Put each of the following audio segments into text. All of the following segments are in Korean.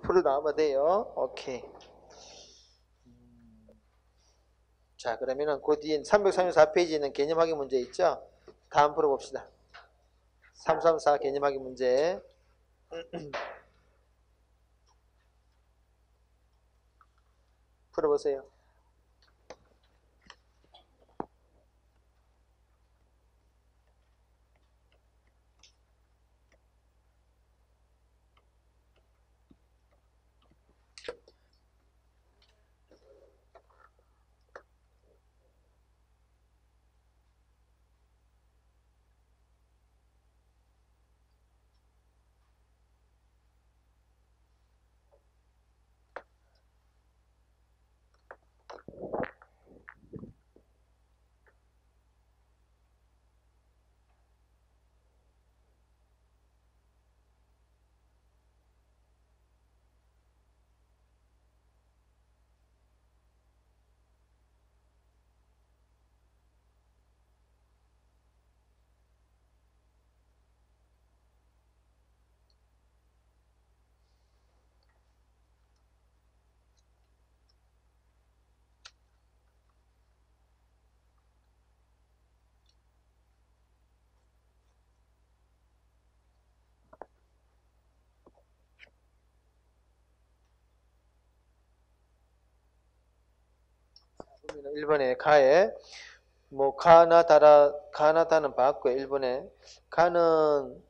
풀어 나오면 돼요. 오케이. 자, 그러면은 그 뒤에 334페이지는 개념하기 문제 있죠? 다음 풀어봅시다. 334 개념하기 문제. 풀어보세요. 그러면 1번에 가에 뭐 가나다는 봤고요. 1번에 가는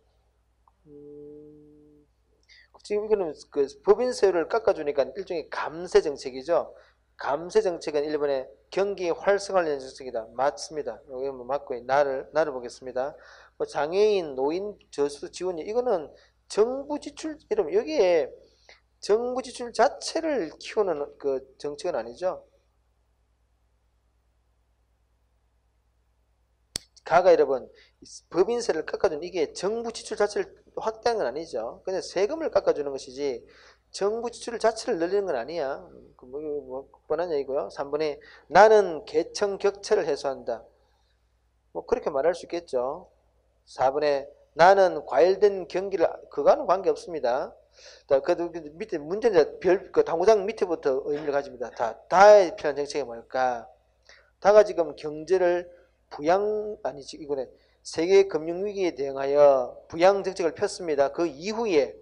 지금 이거는 그 법인세율을 깎아주니까 일종의 감세 정책이죠. 감세 정책은 1번에 경기 활성화를 정책이다. 맞습니다. 여기 뭐 맞고요. 나를 보겠습니다. 뭐 장애인, 노인 저수 지원이 이거는 정부 지출 이러면 여기에 정부 지출 자체를 키우는 그 정책은 아니죠. 가가 여러분 법인세를 깎아주는 이게 정부 지출 자체를 확대한 건 아니죠. 그냥 세금을 깎아주는 것이지 정부 지출 자체를 늘리는 건 아니야. 뭐 뻔한 얘기고요. 3번에 나는 계층 격차를 해소한다. 뭐 그렇게 말할 수 있겠죠. 4번에 나는 과열된 경기를 그거는 관계없습니다. 그 밑에 문제는 그 당구장 밑에부터 의미를 가집니다. 다에 필요한 정책이 뭘까? 다가 지금 경제를 아니지 이거는 세계 금융 위기에 대응하여 부양 정책을 폈습니다. 그 이후에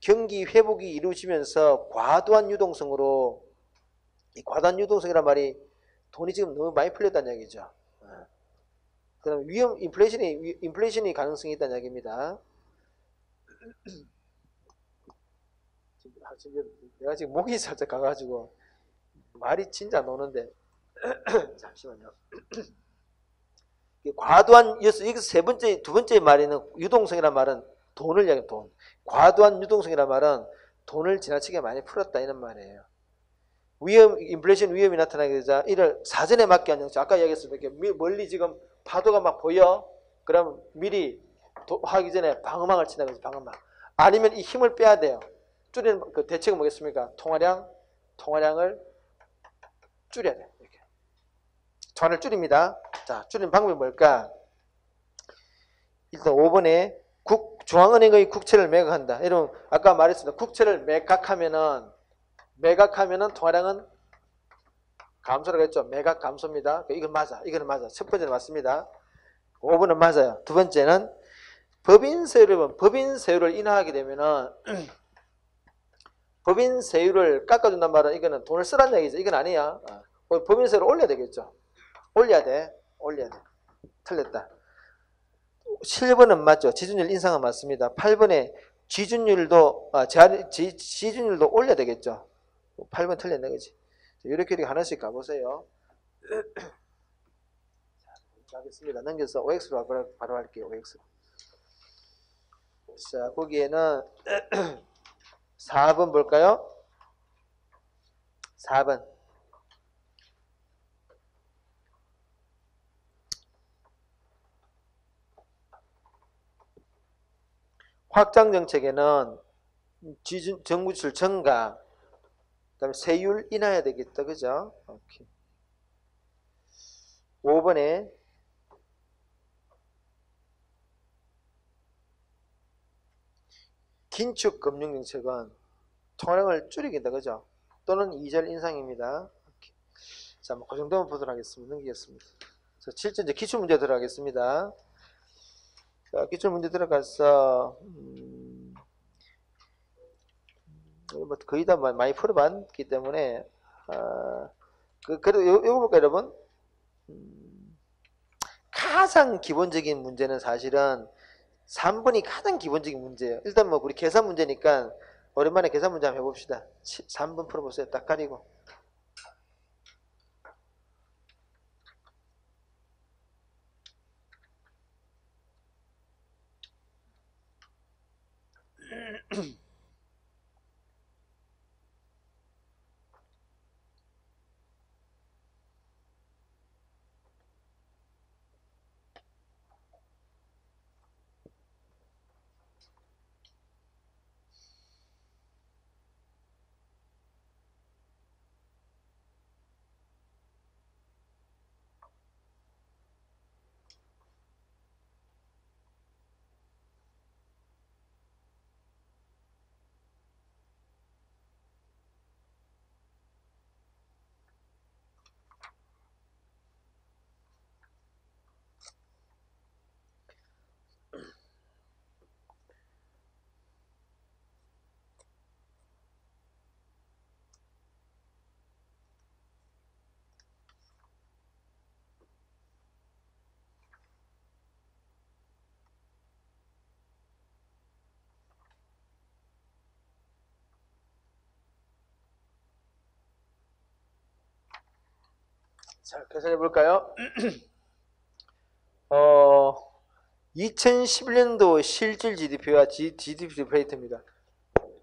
경기 회복이 이루어지면서 과도한 유동성으로 이 과도한 유동성이란 말이 돈이 지금 너무 많이 풀렸다는 얘기죠. 그다음 인플레이션이 가능성이 있다는 얘기입니다. 내가 지금 목이 살짝 가가지고 말이 진짜 노는데 잠시만요. 과도한 여기서 두 번째 말에는 유동성이란 말은 돈을 이야기해 돈. 과도한 유동성이란 말은 돈을 지나치게 많이 풀었다 이런 말이에요. 인플레이션 위험이 나타나게 되자 이를 사전에 맞게 한 정책. 아까 이야기했습니다. 이렇게 멀리 지금 파도가 막 보여. 그럼 미리 하기 전에 방어막을 친다 그러죠. 방어막. 아니면 이 힘을 빼야 돼요. 줄이는 그 대책은 뭐겠습니까? 통화량을 줄여야 돼. 이렇게. 통화를 줄입니다. 자, 줄이는 방법이 뭘까? 일단 5번에 중앙은행의 국채를 매각한다. 여러분 아까 말했습니다. 국채를 매각하면은 통화량은 감소라고 했죠. 매각 감소입니다. 이건 맞아. 이거는 맞아. 첫 번째는 맞습니다. 5번은 맞아요. 두 번째는 법인세율을 인하하게 되면은 법인세율을 깎아준단 말은 이거는 돈을 쓰라는 얘기죠. 이건 아니야. 법인세율을 올려야 되겠죠. 올려야 돼. 틀렸다. 7번은 맞죠. 지준율 인상은 맞습니다. 8번에 지준율도 올려야 되겠죠. 8번 틀렸네, 그지? 이렇게 하나씩 가보세요. 가겠습니다. 넘겨서 OX로 바로 할게요. OX. 자, 거기에는 4번 볼까요? 4번. 확장 정책에는 정부 지출 증가, 그다음에 세율 인하해야 되겠다, 그죠? 오케이. 5번에 긴축 금융 정책은 총량을 줄이긴다, 그죠? 또는 2절 인상입니다. 자, 뭐, 그 정도만 보도록 하겠습니다. 넘기겠습니다. 자, 7절 이제 기출문제 들어가겠습니다. 자, 기출문제 들어가서, 뭐 거의 다 많이 풀어봤기 때문에, 그래도 요거 볼까요, 여러분? 가장 기본적인 문제는 사실은 3번이 가장 기본적인 문제예요. 일단 뭐, 우리 계산 문제니까, 오랜만에 계산 문제 한번 해봅시다. 3번 풀어보세요. 딱 가리고. 자, 계산해 볼까요? 2011년도 실질 GDP와 GDP 디플레이트입니다.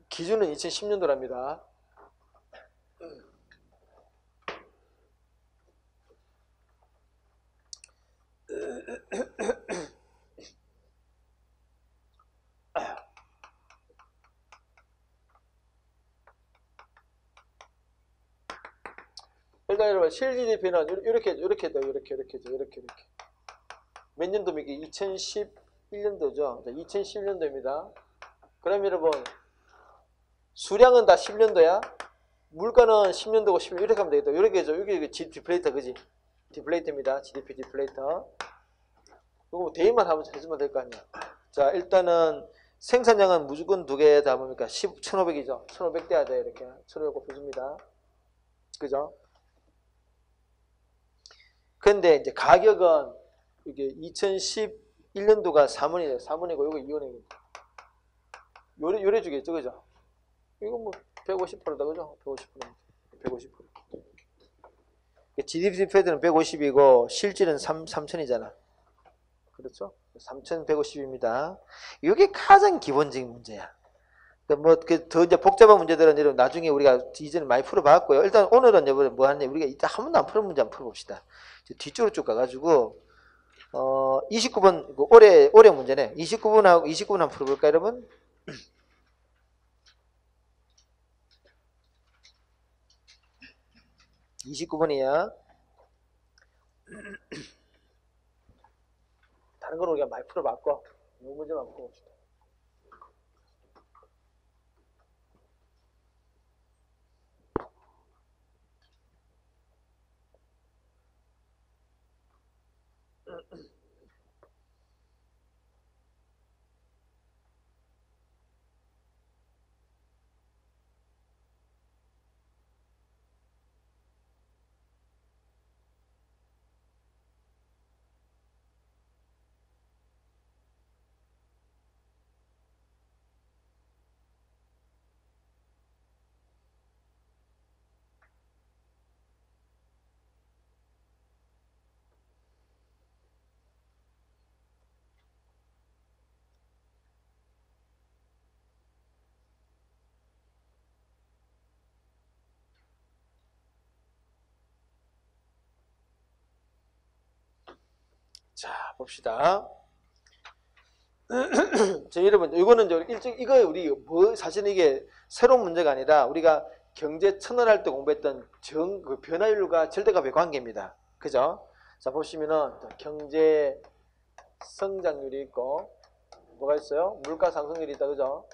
기준은 2010년도랍니다. 일단 여러분 실 GDP는 이렇게 몇 년도입니까? 2011년도죠. 2011년도입니다. 그럼 여러분 수량은 다 10년도야. 물가는 10년도고 10년 이렇게 하면 되겠다. 이렇게죠. 이게 디플레이터 그지? 디플레이터입니다. GDP 디플레이터. 이거 대입만 하면 해주면 될 거 아니야. 자, 일단은 생산량은 무조건 두 개 다 뭡니까? 1500이죠. 1500 돼야 돼. 이렇게 1500 곱해줍니다. 그죠? 근데 이제 가격은 이게 2011년도가 3원이에요. 3원이고 이거 2원입니다. 요래 주겠죠. 그죠? 이거 뭐 150%다. 그죠? 150%. 150%. GDP 패드는 150이고 실질은 3000이잖아. 그렇죠? 3150입니다. 이게 가장 기본적인 문제야. 더 이제 복잡한 문제들은 나중에 우리가 이전에 많이 풀어봤고요. 일단 오늘은 뭐 하냐? 우리가 이따 한 번도 안 풀은 문제 한번 풀어봅시다. 뒤쪽으로 쭉 가가지고 29번 올해 문제네. 29번 한번 풀어볼까 여러분? 29번이야. 다른 걸 우리가 많이 풀어봤고 이 문제만 풀어봅시다. 자, 봅시다. 자, 여러분, 이거는 이거 우리 사실 이게 새로운 문제가 아니라 우리가 경제 천원할 때 공부했던 그 변화율과 절대값의 관계입니다. 그죠? 자, 보시면은 경제 성장률이 있고 뭐가 있어요? 물가 상승률이 있다. 그죠?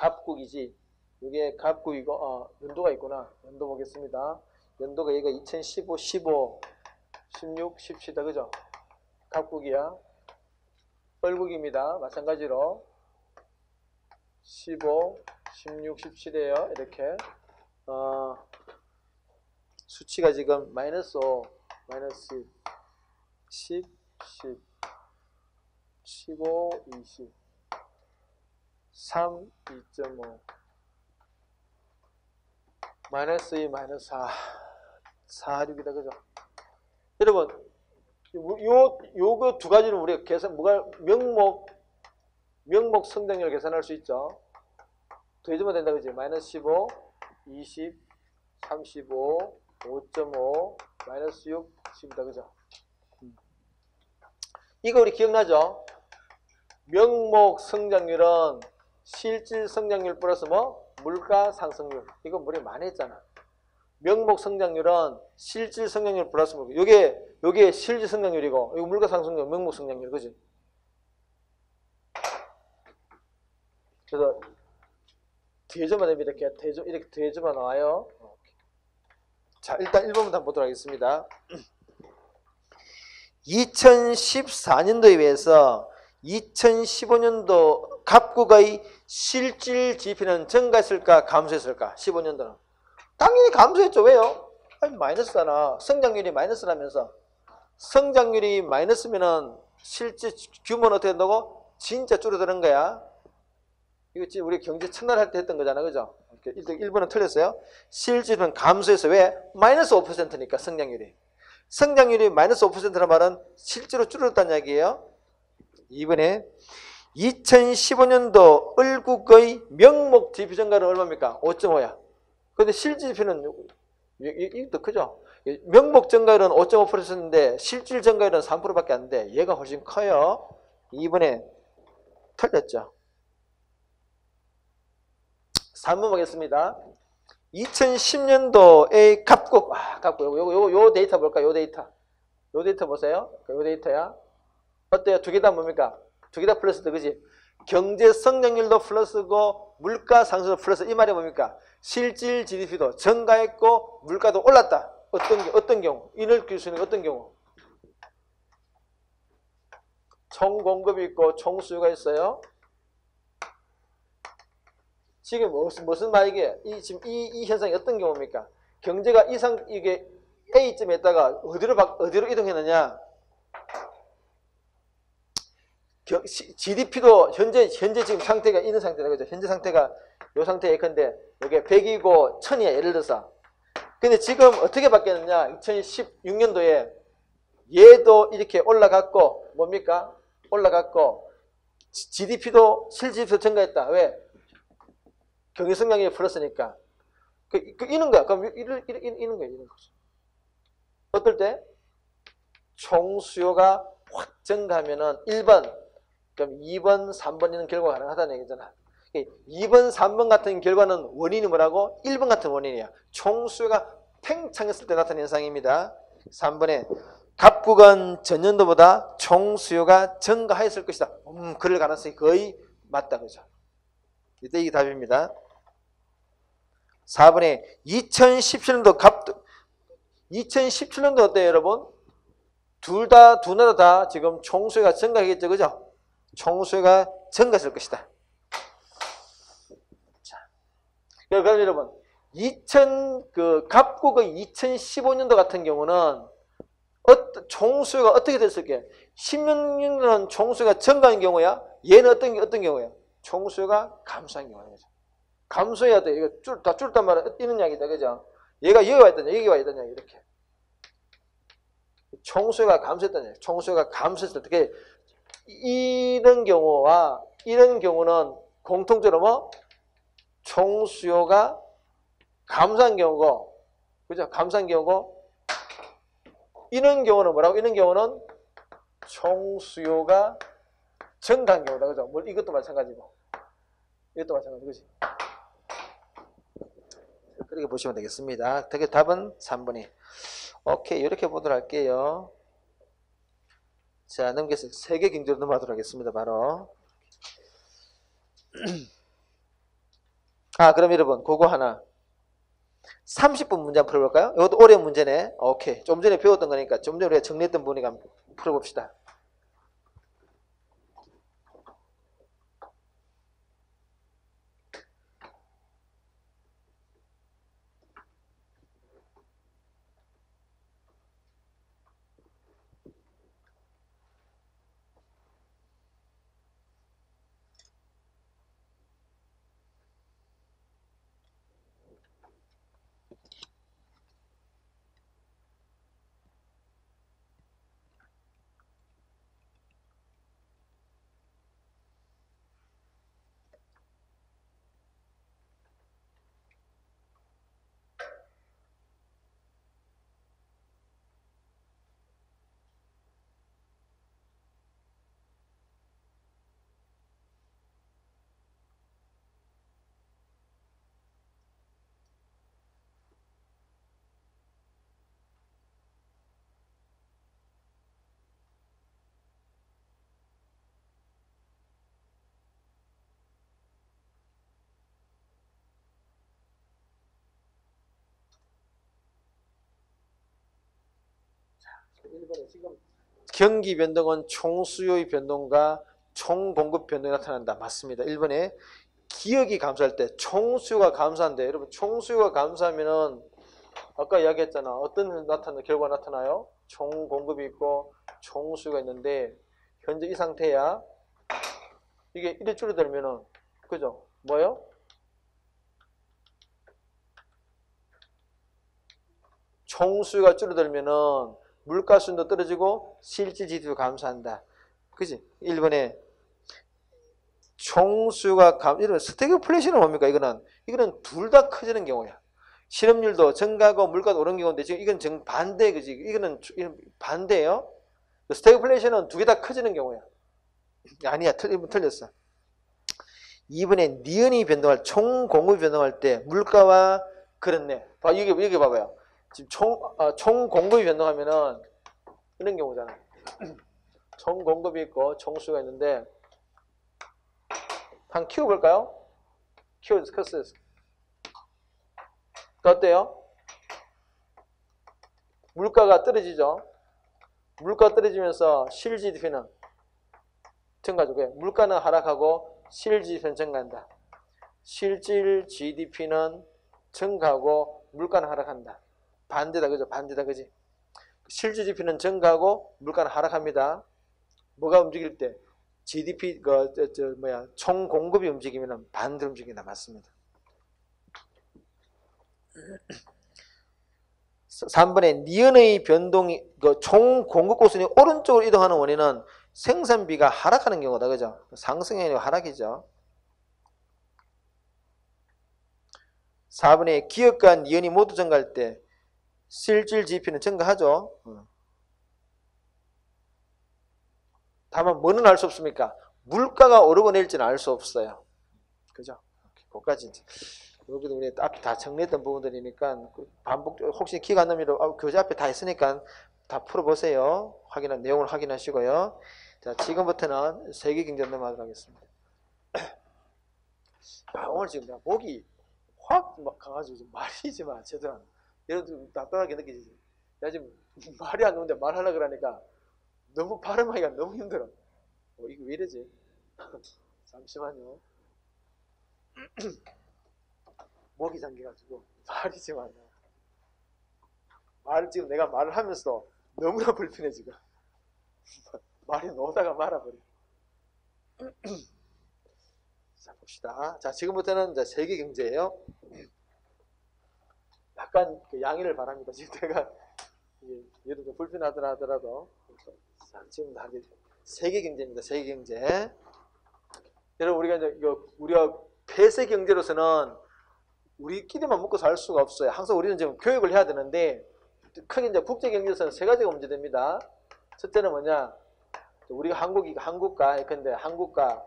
갑국이지. 이게 갑국이고, 연도가 있구나. 연도 보겠습니다. 연도가 얘가 2015, 15, 16, 17다. 그죠? 갑국이야. 뻘국입니다. 마찬가지로 15, 16, 17이에요. 이렇게 수치가 지금 마이너스 5, 마이너스 10, 10, 15, 20, 3, 2.5, 마이너스 2, 마이너스 4, 4, 6이다. 그죠? 여러분, 요거 두 가지는 우리가 명목 성장률 계산할 수 있죠. 더해주면 된다. 그지? 마이너스 15, 20, 35, 5.5, 마이너스 6, 10이다. 그죠? 이거 우리 기억나죠? 명목 성장률은 실질 성장률 플러스 물가 상승률. 이거 우리 많이 했잖아. 명목 성장률은 실질 성장률 플러스 물가. 요게 실질 성장률이고, 이거 물가 상승률, 명목 성장률. 그지? 그래서 더해주면 됩니다. 이렇게 더해주면 나와요. 자, 일단 1번부터 한번 보도록 하겠습니다. 2014년도에 비해서 2015년도 갑국의 실질 GDP는 증가했을까 감소했을까? 15년도는 당연히 감소했죠. 왜요? 아니, 마이너스잖아. 성장률이 마이너스라면서. 성장률이 마이너스면은 실제 규모는 어떻게 된다고? 진짜 줄어드는 거야. 이거 지금 우리 경제 첫날 할 때 했던 거잖아. 그죠? 1번은 틀렸어요. 실질은 감소해서 왜? 마이너스 5%니까 성장률이. 성장률이 마이너스 5%란 말은 실제로 줄어들었다는 이야기예요. 2번에 2015년도 을국의 명목 GDP 증가는 얼마입니까? 5.5야. 근데 실질 GDP는 이게 더 크죠? 명목 증가율은 5.5%인데 실질 증가율은 3%밖에 안 돼. 얘가 훨씬 커요. 2번에 틀렸죠. 3번 보겠습니다. 2010년도의 갑국, 요 데이터 볼까요? 요 데이터 보세요. 요 데이터야. 어때요? 두 개 다 뭡니까? 두 개 다 플러스다, 그지? 경제 성장률도 플러스고, 물가 상승도 플러스. 이 말이 뭡니까? 실질 GDP도 증가했고, 물가도 올랐다. 어떤 경우? 이를 낄 수 있는 어떤 경우? 총 공급이 있고, 총 수요가 있어요. 지금 무슨 말이게? 지금 이 현상이 어떤 경우입니까? 경제가 이게 A점에 있다가 어디로 이동했느냐? GDP도 현재 지금 상태가 있는 상태다. 그죠? 현재 상태가 요 상태 예컨대 이게 100이고 1000이야. 예를 들어서. 근데 지금 어떻게 바뀌었느냐? 2016년도에 얘도 이렇게 올라갔고 뭡니까? 올라갔고 GDP도 실질도 증가했다. 왜? 경제 성장률이 플러스니까. 이는 거야. 그럼 이는 거죠. 어떨 때? 총 수요가 확 증가하면은 1번, 그럼 2번, 3번 이런 결과가 가능하다는 얘기잖아. 2번, 3번 같은 결과는 원인이 뭐라고? 1번 같은 원인이야. 총 수요가 팽창했을 때 나타나는 현상입니다. 3번에 갑국은 전년도보다 총 수요가 증가했을 것이다. 그럴 가능성이 거의 맞다. 그죠? 이때 이게 답입니다. 4번에 2017년도 2017년도 어때요, 여러분? 두 나라 다 지금 총수요가 증가하겠죠, 그죠? 총수요가 증가했을 것이다. 자, 그럼 여러분, 갑국의 2015년도 같은 경우는 총수요가 어떻게 됐을게? 16년도는 총수요가 증가한 경우야? 얘는 어떤 경우야? 총수요가 감소한 경우야, 그죠? 감소해야 돼. 이거 다 줄단 말은 이런 이야기다. 그죠? 얘가 여기 와 있다냐, 여기 와 있다냐, 이렇게. 총수요가 감소했다냐. 총수요가 감소했을 때, 이런 경우는 공통적으로 총수요가 감소한 경우고, 그죠? 감소한 경우고, 이런 경우는 뭐라고? 이런 경우는 총수요가 증가한 경우다. 그죠? 이것도 마찬가지고. 이것도 마찬가지, 그지? 그렇게 보시면 되겠습니다. 되게 답은 3번이. 오케이, 이렇게 보도록 할게요. 자, 넘겨서 세계 경제로 넘어가도록 하겠습니다. 바로 그럼 여러분 그거 하나 30분 문제 한번 풀어볼까요? 이것도 어려운 문제네. 오케이. 좀 전에 배웠던 거니까 좀 전에 우리가 정리했던 부분이니까 한번 풀어봅시다. 지금 경기 변동은 총수요의 변동과 총공급 변동이 나타난다. 맞습니다. 1번에 기역이 감소할 때 총수요가 감소한대. 여러분 총수요가 감소하면은 아까 이야기했잖아. 어떤 결과 나타나요? 총공급이 있고 총수요가 있는데 현재 이 상태야. 이게 이래 줄어들면은 그죠? 뭐요? 총수요가 줄어들면은 물가 수준도 떨어지고 실질 지수도 감소한다. 그지? 1번에 총수요가 이런 스태그플레이션은 뭡니까? 이거는 둘 다 커지는 경우야. 실업률도 증가하고 물가도 오른 경우인데 지금 이건 정반대, 그지? 이거는 반대예요. 스태그플레이션은 두 개 다 커지는 경우야. 아니야, 틀렸어. 2번에 니은이 변동할, 총공급이 변동할 때 물가와 그렇네. 여기 봐봐요. 지금 총공급이 변동하면은 이런 경우잖아. 총공급이 있고 총수가 있는데 한번 키워볼까요? 키워주세요. 어때요? 물가가 떨어지죠. 물가 떨어지면서 실GDP는 증가죠. 물가는 하락하고 실GDP는 증가한다. 실질 GDP는 증가하고 물가는 하락한다. 반대다, 그죠? 반대다, 그지? 실GDP는 증가하고 물가는 하락합니다. 뭐가 움직일 때? GDP, 총 공급이 움직이면 반대로 움직인다. 맞습니다. 3번에 니은의 변동이, 총 공급 고순이 오른쪽으로 이동하는 원인은 생산비가 하락하는 경우다. 그죠? 상승이 아니고 하락이죠. 4번에 기업과 니은이 모두 증가할 때 실질 GDP는 증가하죠. 다만 뭐는 알 수 없습니까? 물가가 오르고 내릴지는 알 수 없어요. 그죠? 그거까지 여기도 우리 앞에 다 정리했던 부분들이니까 반복, 혹시 기억 안 나면 교재 앞에 다 있으니까 다 풀어보세요. 내용을 확인하시고요. 자, 지금부터는 세계경제 넘어가도록 하겠습니다. 오늘 지금 내가 목이 확 막 가가지고 좀 말이지 마, 제대로. 얘는 좀 답답하게 느끼지. 내가 지금 말이 안 나오는데 말하려고 그러니까 너무 발음하기가 너무 힘들어. 이게 왜 이러지? 잠시만요. 목이 잠겨가지고 말이지 마. 지금 내가 말을 하면서 너무나 불편해 지금. 말이 나오다가 말아버려. 자, 봅시다. 자, 지금부터는 이제 세계 경제예요. 약간 양해를 바랍니다. 지금 내가 얘도 좀 불편하더라 하더라도. 자, 지금 세계 경제입니다. 세계 경제. 여러분 우리가 폐쇄 경제로서는 우리끼리만 먹고 살 수가 없어요. 항상 우리는 지금 교육을 해야 되는데 크게 이제 국제 경제에서는 세 가지가 문제됩니다. 첫째는 뭐냐? 우리가 한국과 예컨대 한국과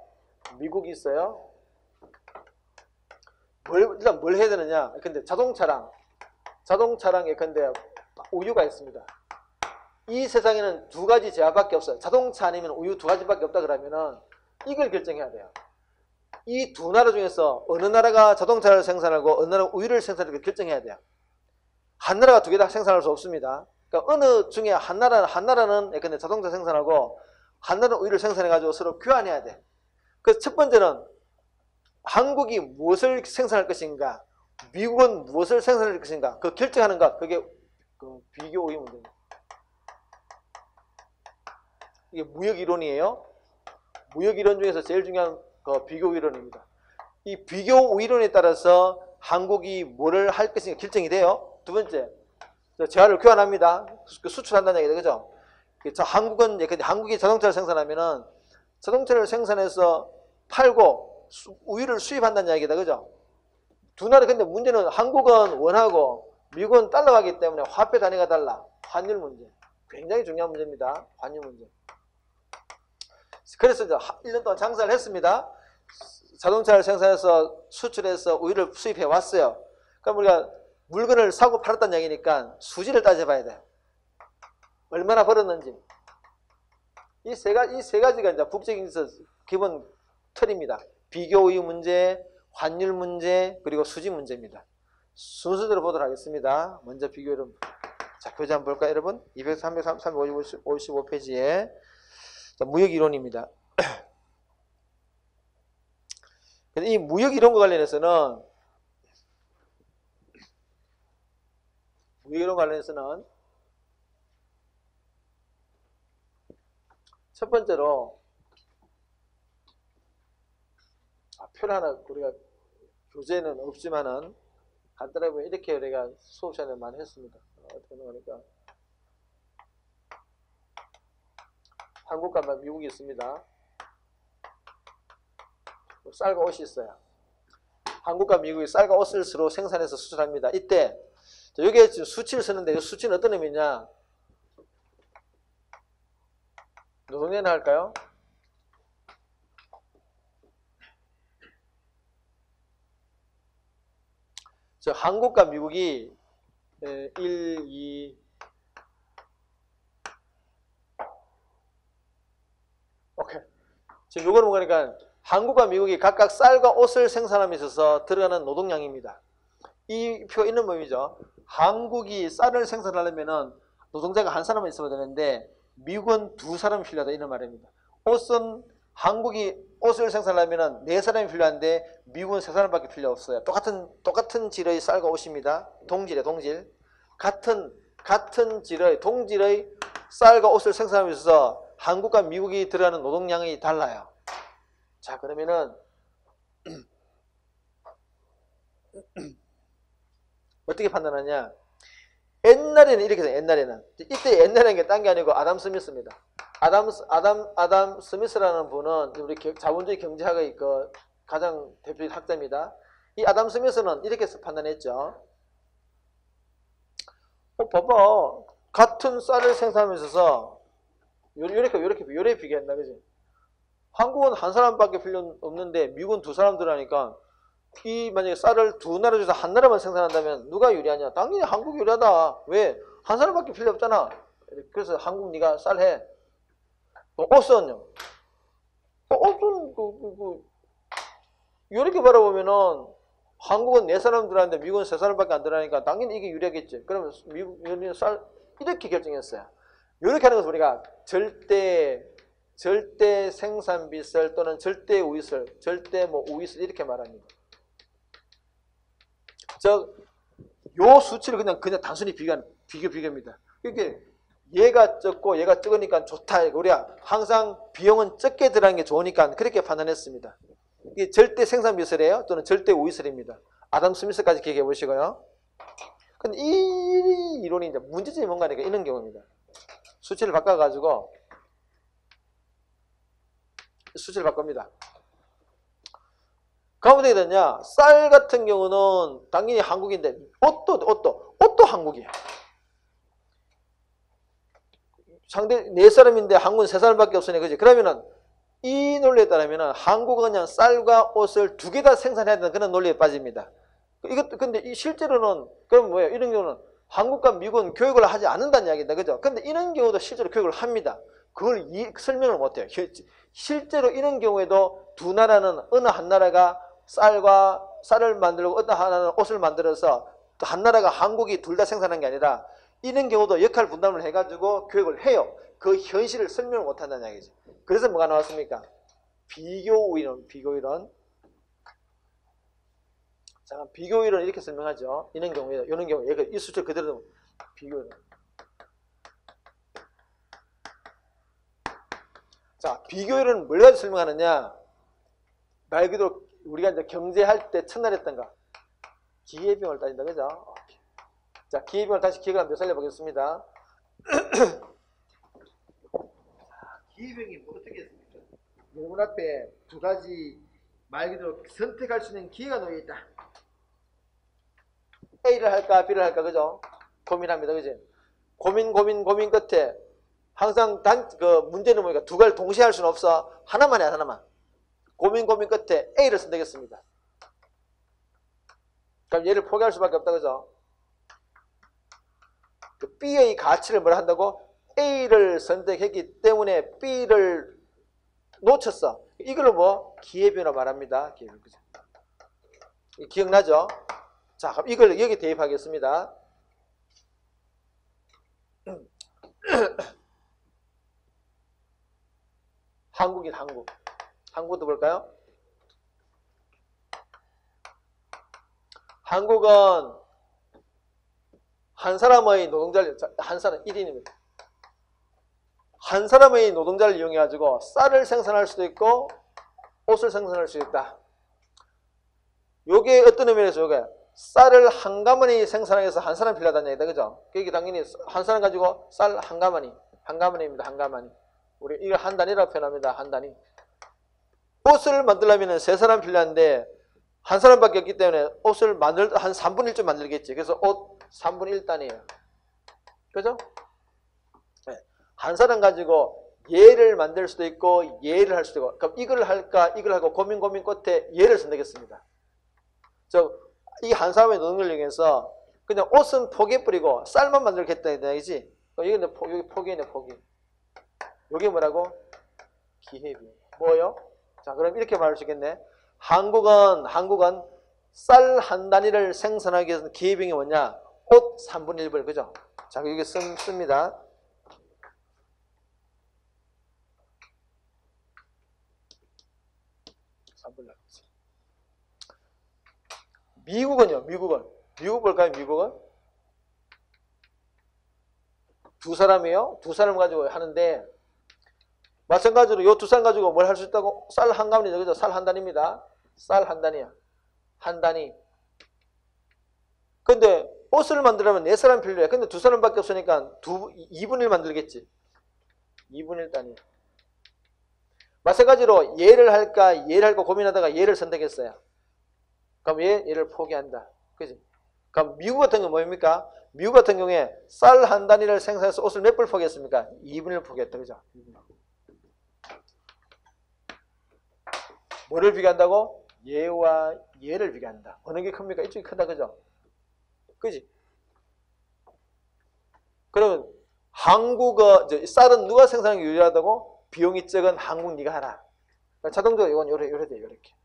미국이 있어요. 일단 뭘 해야 되느냐? 근데 자동차랑 예컨대 우유가 있습니다. 이 세상에는 두 가지 제약밖에 없어요. 자동차 아니면 우유 두 가지밖에 없다 그러면은 이걸 결정해야 돼요. 이 두 나라 중에서 어느 나라가 자동차를 생산하고 어느 나라가 우유를 생산할까 결정해야 돼요. 한 나라가 두 개 다 생산할 수 없습니다. 그러니까 어느 중에 한 나라는 예컨대 자동차 생산하고 한 나라는 우유를 생산해가지고 서로 교환해야 돼. 그래서 첫 번째는 한국이 무엇을 생산할 것인가, 미국은 무엇을 생산할 것인가, 그 결정하는 것, 그게 그 비교 우유 문제입니다. 이게 무역 이론이에요. 무역 이론 중에서 제일 중요한 그 비교 이론입니다. 이 비교 이론에 따라서 한국이 뭐를 할 것인가 결정이 돼요. 두 번째, 재화를 교환합니다. 수출한다는 얘기죠, 그죠? 한국이 자동차를 생산하면은 자동차를 생산해서 팔고 우유를 수입한다는 이야기다, 그죠? 두 나라. 근데 문제는 한국은 원하고 미국은 달러가기 때문에 화폐 단위가 달라. 환율 문제. 굉장히 중요한 문제입니다. 환율 문제. 그래서 이제 1년 동안 장사를 했습니다. 자동차를 생산해서 수출해서 우유를 수입해 왔어요. 그럼 우리가 물건을 사고 팔았다는 얘기니까 수지를 따져봐야 돼. 얼마나 벌었는지. 이 세 가지가 이제 국제경제에서 기본 틀입니다. 비교 우유 문제, 환율 문제, 그리고 수지 문제입니다. 순서대로 보도록 하겠습니다. 먼저 비교 이론. 자, 교재 한번 볼까요, 여러분? 255페이지에 무역 이론입니다. 이 무역 이론과 관련해서는 첫 번째로 표를 하나 우리가 교재는 없지만은 간단하게 보면 이렇게 우리가 수업 시간에 많이 했습니다. 어떻게 하니까 한국과 미국이 있습니다. 쌀과 옷이 있어요. 한국과 미국이 쌀과 옷을 서로 생산해서 수출합니다. 이때 여기에 지금 수치를 쓰는데 이 수치는 어떤 의미냐? 노동연합 할까요? 한국과 미국이 1, 2 오케이. 지금 요거는 뭐니까 한국과 미국이 각각 쌀과 옷을 생산함에 있어서 들어가는 노동량입니다. 이 표 있는 모임이죠. 한국이 쌀을 생산하려면은 노동자가 한 사람만 있어야 되는데 미국은 두 사람이 필요하다 이런 말입니다. 한국이 옷을 생산하려면 4사람이 필요한데 미국은 3사람밖에 필요 없어요. 똑같은 질의 쌀과 옷입니다. 동질. 같은 질의 동질의 쌀과 옷을 생산하기 위해서 한국과 미국이 들어가는 노동량이 달라요. 자, 그러면은 어떻게 판단하냐? 옛날에는 이렇게 해서 옛날에는 게 딴 게 아니고 아담 스미스입니다. 아담 스미스라는 분은 우리 자본주의 경제학의 그 가장 대표적인 학자입니다. 이 아담 스미스는 이렇게 해서 판단했죠. 봐봐, 같은 쌀을 생산하면서 요렇게 비교했나, 그지? 한국은 한 사람밖에 필요 없는데 미국은 두 사람 들어가니까 만약에 쌀을 두 나라 중에서 한 나라만 생산한다면 누가 유리하냐? 당연히 한국이 유리하다. 왜? 한 사람밖에 필요 없잖아. 그래서 한국 네가 쌀 해. 옷은요? 옷은 이렇게 바라보면은 한국은 4사람 들어가는데 미국은 3사람밖에 안 들어가니까 당연히 이게 유리하겠지. 그러면 미국은 쌀 이렇게 결정했어요. 이렇게 하는 것을 우리가 절대 생산비설 또는 절대 우위설, 절대 우위설 이렇게 말합니다. 요 수치를 그냥 단순히 비교입니다. 이게 얘가 적고 얘가 적으니까 좋다. 우리가 항상 비용은 적게 들어가는 게 좋으니까 그렇게 판단했습니다. 이게 절대 생산비설이에요. 또는 절대 우위설입니다. 아담 스미스까지 기억해 보시고요. 근데 이 이론이 이제 문제점이 뭔가니까 이런 경우입니다. 수치를 바꿔가지고 수치를 바꿉니다. 그럼 어떻게 되냐? 쌀 같은 경우는 당연히 한국인데 옷도 한국이야. 상대 4사람인데 한국은 3사람밖에 없으니 그지? 그러면은 이 논리에 따르면은 한국은 그냥 쌀과 옷을 2개 다 생산해야 되는 그런 논리에 빠집니다. 근데 실제로는 그럼 뭐예요? 이런 경우는 한국과 미국은 교육을 하지 않는다는 이야기다, 그죠? 근데 이런 경우도 실제로 교육을 합니다. 그걸 설명을 못해요. 실제로 이런 경우에도 두 나라는 어느 한 나라가 쌀을 만들고 어느 하나는 옷을 만들어서 또 한 나라가 한국이 둘 다 생산한 게 아니라 이런 경우도 역할 분담을 해가지고 교육을 해요. 그 현실을 설명을 못한다는 이야기죠. 그래서 뭐가 나왔습니까? 비교이론. 자, 비교이론 이렇게 설명하죠. 이런 경우에 이 수출 그대로 비교이론. 자, 비교이론은 뭘 가지고 설명하느냐? 말 그대로 우리가 이제 경제할 때 첫날 했던 거. 기회비용을 따진다, 그죠? 자, 기회비용을 다시 기억을 한번 살려보겠습니다. 기회비용이 뭐 어떻게 했습니까? 여러분 앞에 두 가지 말 그대로 선택할 수 있는 기회가 놓여 있다. A를 할까, B를 할까, 그죠? 고민합니다, 그지? 고민 끝에 항상 문제는 뭐니까 두 가지를 동시에 할 수는 없어. 하나만 해, 하나만. 고민 끝에 A를 선택했습니다. 그럼 얘를 포기할 수밖에 없다, 그죠? B의 가치를 뭐라 한다고? A를 선택했기 때문에 B를 놓쳤어. 이걸로 뭐? 기회비용이라고 말합니다. 기회비용, 그죠? 기억나죠? 자, 그럼 이걸 여기 대입하겠습니다. 한국도 볼까요? 한국은 한 사람의 노동자를, 한 사람 1인입니다. 한 사람의 노동자를 이용해가지고 쌀을 생산할 수도 있고 옷을 생산할 수 있다. 요게 어떤 의미에서 요게 쌀을 한 가마니 생산하기 위해서 한 사람 필요하다는 얘기다, 그죠? 그게 당연히 한 사람 가지고 쌀 한 가마니입니다, 한 가마니. 우리 이걸 한 단위라고 표현합니다, 한 단위. 옷을 만들려면 세 사람 필요한데 한 사람밖에 없기 때문에 옷을 한 3분의 1쯤 만들겠지. 그래서 옷 3분의 1단위예요. 그죠? 네. 한 사람 가지고 얘를 만들 수도 있고 얘를 할 수도 있고. 그럼 이걸 할까 이걸 하고 고민 끝에 얘를 선택했습니다. 이 한 사람의 노동을 이용해서 그냥 옷은 포기해버리고 쌀만 만들겠다는 얘기지. 여기 포기네, 포기. 여기 뭐라고? 기회비용. 뭐요? 자, 그럼 이렇게 말할 수 있겠네. 한국은 쌀 한 단위를 생산하기 위해서 기회비용이 뭐냐? 옷 3분의 1불, 그죠? 자, 여기 씁니다. 미국은요, 미국 볼까요, 미국은? 두 사람이요? 두 사람 가지고 하는데, 마찬가지로 이 두 사람 가지고 뭘 할 수 있다고? 쌀 한 가마니죠, 그죠? 쌀 한 단위입니다. 쌀 한 단위야. 한 단위. 근데 옷을 만들려면 네 사람 필요해. 근데 두 사람밖에 없으니까 2분의 1 만들겠지. 2분의 1 단위. 마찬가지로 얘를 할까 고민하다가 얘를 선택했어요. 그럼 얘를 포기한다. 그지? 그럼 미국 같은 경우 뭡니까? 미국 같은 경우에 쌀 한 단위를 생산해서 옷을 몇 불 포기했습니까? 2분의 1 포기했다. 그죠? 뭐를 비교한다고? 얘와 얘를 비교한다. 어느 게 큽니까? 이쪽이 크다. 그죠? 그지? 그러면 쌀은 누가 생산하기 유리하다고? 비용이 적은 한국 네가 하라. 자동적으로 이건 요래 돼, 요렇게.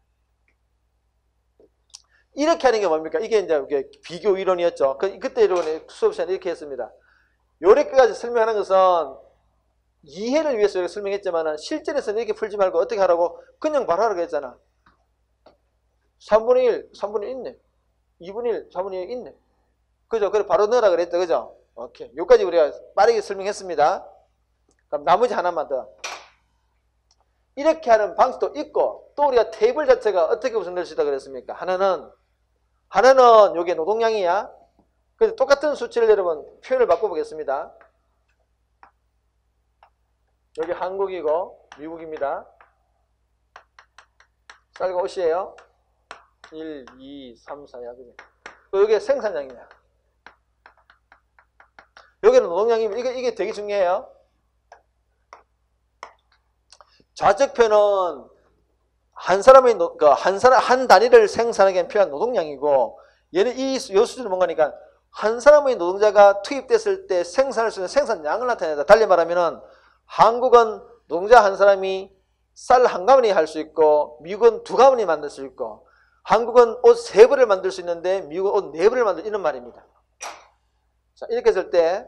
이렇게 하는 게 뭡니까? 이게 이제 비교 이론이었죠. 그때 수업 시간에 이렇게 했습니다. 요렇게까지 설명하는 것은 이해를 위해서 이렇게 설명했지만 실전에서는 이렇게 풀지 말고 어떻게 하라고? 그냥 바로 하라고 했잖아. 3분의 1 있네. 2분의 1, 4분의 1 있네. 그죠? 그래 바로 넣으라 그랬죠. 그죠? 오케이. 여기까지 우리가 빠르게 설명했습니다. 그럼 나머지 하나만 더. 이렇게 하는 방식도 있고 또 우리가 테이블 자체가 어떻게 구성될 수 있다 그랬습니까? 하나는 요게 노동량이야. 그래서 똑같은 수치를 여러분 표현을 바꿔보겠습니다. 여기 한국이고 미국입니다. 쌀과 옷이에요. 1, 2, 3, 4야. 그죠? 여기 생산량이야. 여기는 노동량이면 이게 되게 중요해요. 좌측편은 한 단위를 생산하기 위한 필요한 노동량이고 얘는 이 수준은 뭔가니까 한 사람의 노동자가 투입됐을 때 생산할 수 있는 생산량을 나타낸다. 달리 말하면은 한국은 노동자 한 사람이 쌀 한 가마니 할 수 있고 미국은 두 가마니 만들 수 있고 한국은 옷 세 벌을 만들 수 있는데 미국은 옷 네 벌을 만들 이런 말입니다. 자, 이렇게 했을 때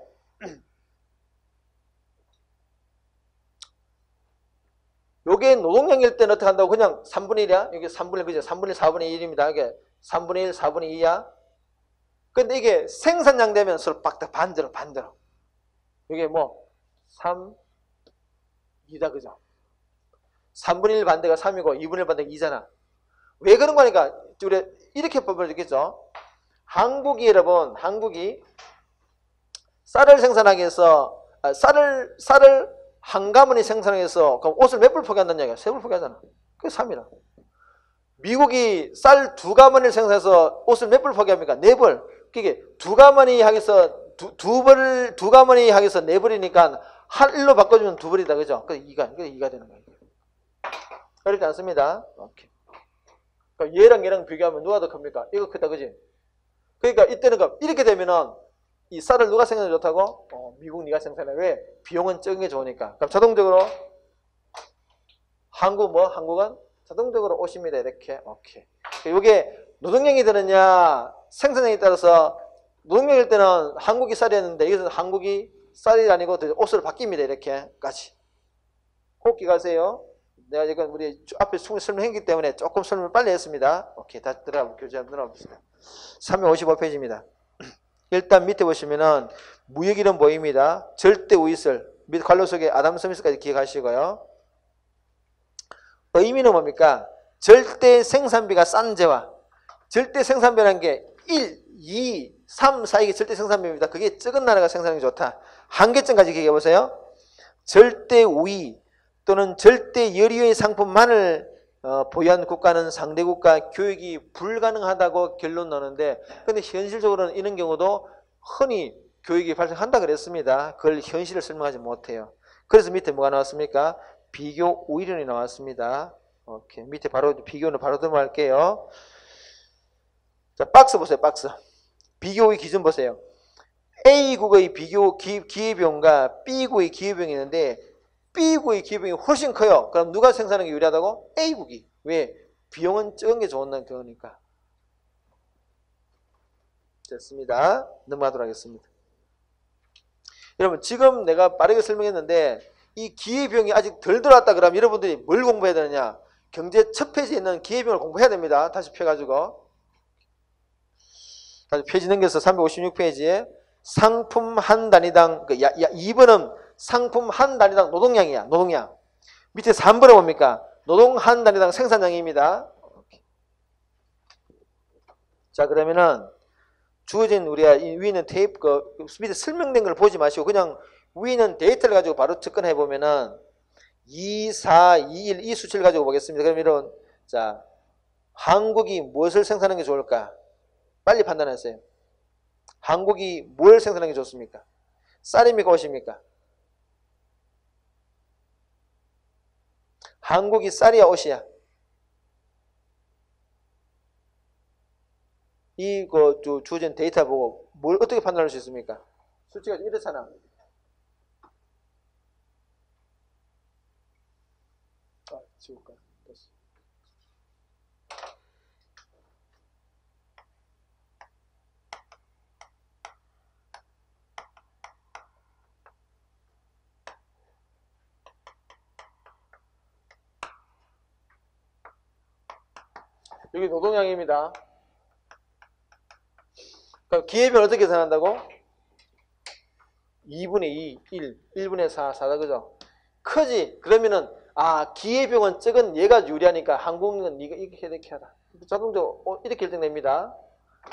요게 노동량일 때는 어떻게 한다고? 그냥 3분의 1이야? 이게 3분의 1, 그죠? 3분의 1, 4분의 1입니다. 이게 3분의 1, 4분의 2야? 근데 이게 생산량 되면 서로 반대로. 이게 뭐, 3, 2다, 그죠? 3분의 1 반대가 3이고 2분의 1 반대가 2잖아. 왜 그런 거니까? 우리 이렇게 보면 되겠죠? 여러분, 한국이 쌀을 생산하기 위해서, 쌀을 한 가마니 생산하기 위해서, 그럼 옷을 몇 불 포기한다는 얘기야? 세 불 포기하잖아. 그게 3이라. 미국이 쌀 두 가마니를 생산해서 옷을 몇 불 포기합니까? 네 불. 그게 두 가마니 하기 위해서, 두 가마니 하기 위해서 네 불이니까, 한 일로 바꿔주면 두 불이다. 그죠? 그게 2가 되는 거예요. 어렵지 않습니다. 오케이. 그러니까 얘랑 비교하면 누가 더 큽니까? 이거 크다, 그지? 그러니까 이때는 이렇게 되면은 이 쌀을 누가 생산해 좋다고? 미국 네가 생산해. 왜? 비용은 적은 게 좋으니까. 그럼 자동적으로 한국은 자동적으로 옷입니다. 이렇게. 오케이. 이게 노동력이 드느냐 생산량에 따라서 노동력일 때는 한국이 쌀이었는데 여기서 한국이 쌀이 아니고 옷으로 바뀝니다. 이렇게까지. 꼭 기가세요. 내가 지금 우리 앞에 설명했기 때문에 조금 설명을 빨리 했습니다. 오케이. 다시 교재 한번 들어봅시다. 355페이지입니다. 일단 밑에 보시면은 무역 이름 보입니다. 절대 우위설. 밑 관로 속에 아담 스미스까지 기억하시고요. 의미는 뭡니까? 절대 생산비가 싼 재화. 절대 생산비라는 게 1, 2, 3, 4이게 절대 생산비입니다. 그게 적은 나라가 생산하기 좋다. 한계점까지 기억해 보세요. 절대 우위 또는 절대 열의의 상품만을 보유한 국가는 상대국가 교육이 불가능하다고 결론 나오는데 근데 현실적으로는 이런 경우도 흔히 교육이 발생한다 그랬습니다. 그걸 현실을 설명하지 못해요. 그래서 밑에 뭐가 나왔습니까? 비교 우위론이 나왔습니다. 오케이. 밑에 바로 비교는 바로 넘어갈게요. 자, 박스 보세요. 박스. 비교 우위 기준 보세요. A국의 기회비용과 B국의 기회비용이 있는데 B국의 기회비용이 훨씬 커요. 그럼 누가 생산하는 게 유리하다고? A국이. 왜? 비용은 적은 게 좋은 거니까. 됐습니다. 넘어가도록 하겠습니다. 여러분 지금 내가 빠르게 설명했는데 이 기회비용이 아직 덜 들어왔다 그러면 여러분들이 뭘 공부해야 되느냐? 경제 첫 페이지에 있는 기회비용을 공부해야 됩니다. 다시 펴가지고. 다시 페이지 넘겨서 356페이지에 상품 한 단위당 2번은 상품 한 단위당 노동량이야. 노동량. 밑에 3번은 뭡니까? 노동 한 단위당 생산량입니다. 자 그러면은 주어진 우리가 위에는 테이프 밑에 설명된 걸 보지 마시고 그냥 위에는 데이터를 가지고 바로 접근해 보면은 2, 4, 2, 1 이 수치를 가지고 보겠습니다. 그럼 이런 자 한국이 무엇을 생산하는 게 좋을까? 빨리 판단하세요. 한국이 뭘 생산하는 게 좋습니까? 쌀입니까? 옷입니까? 한국이 쌀이야 옷이야? 이거 주어진 데이터 보고 뭘 어떻게 판단할 수 있습니까? 수치가 이렇잖아. 지울까? 됐어. 여기 노동량입니다. 그럼 기회비용 어떻게 계산한다고? 2분의 2, 1, 1분의 4, 4다 그죠? 크지? 그러면은 기회비용은 적은 얘가 유리하니까 한국은 이렇게 하다. 자동적으로 이렇게 결정됩니다.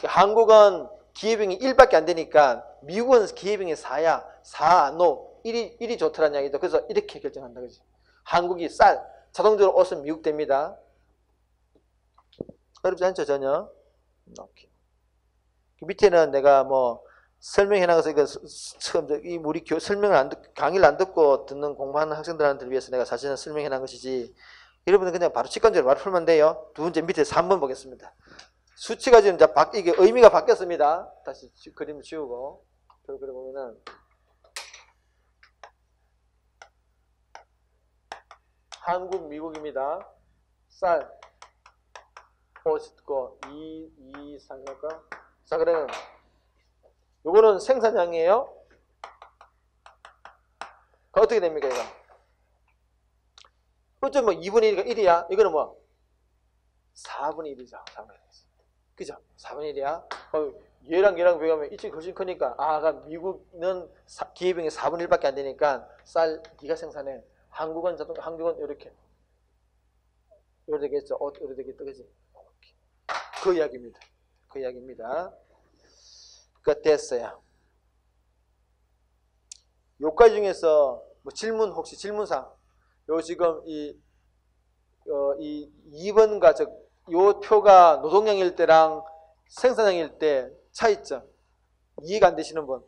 한국은 기회비용이 1밖에 안 되니까 미국은 기회비용이 4야. 4, no. 1이 좋더란 이야기죠. 그래서 이렇게 결정한다. 그지? 한국이 쌀, 자동적으로 옷은 미국 됩니다. 어렵지 않죠, 전혀? 오케이. 밑에는 내가 뭐 설명해 나가서 이거 처음 우리 설명을 강의를 안 듣고 듣는 공부하는 학생들한테 위해서 내가 사실은 설명해 놓은 것이지. 여러분은 그냥 바로 직관적으로 바로 풀면 돼요. 두 번째 밑에 3번 보겠습니다. 수치가 지금 이게 의미가 바뀌었습니다. 다시 그림을 지우고 그래 보면은 한국, 미국입니다. 쌀, 포스트코 2, 3 할까? 자, 그러면 요거는 생산량이에요. 어떻게 됩니까, 이거? 어쩌면 뭐 2분의 1이니까 1이야. 이거는 뭐 4분의 1이죠. 4분의 1. 그죠? 4분의 1이야. 얘랑 비교하면 이쪽이 훨씬 크니까 미국은 기회비용이 4분의 1밖에 안 되니까 쌀 네가 생산해. 한국은 이렇게 되겠죠. 이렇게 되겠죠. 그지? 그 이야기입니다. 그 이야기입니다. 그러니까 됐어요. 요까지 중에서 뭐 혹시 질문사항 요 지금 이 2번과 요 표가 노동량일 때랑 생산량일 때 차이점 이해가 안 되시는 분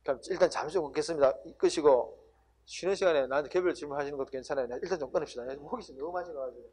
그럼 일단 잠시 끊겠습니다. 끄시고 쉬는 시간에 나한테 개별 질문하시는 것도 괜찮아요. 일단 좀 끊읍시다. 호기심 너무 많이 가가지고.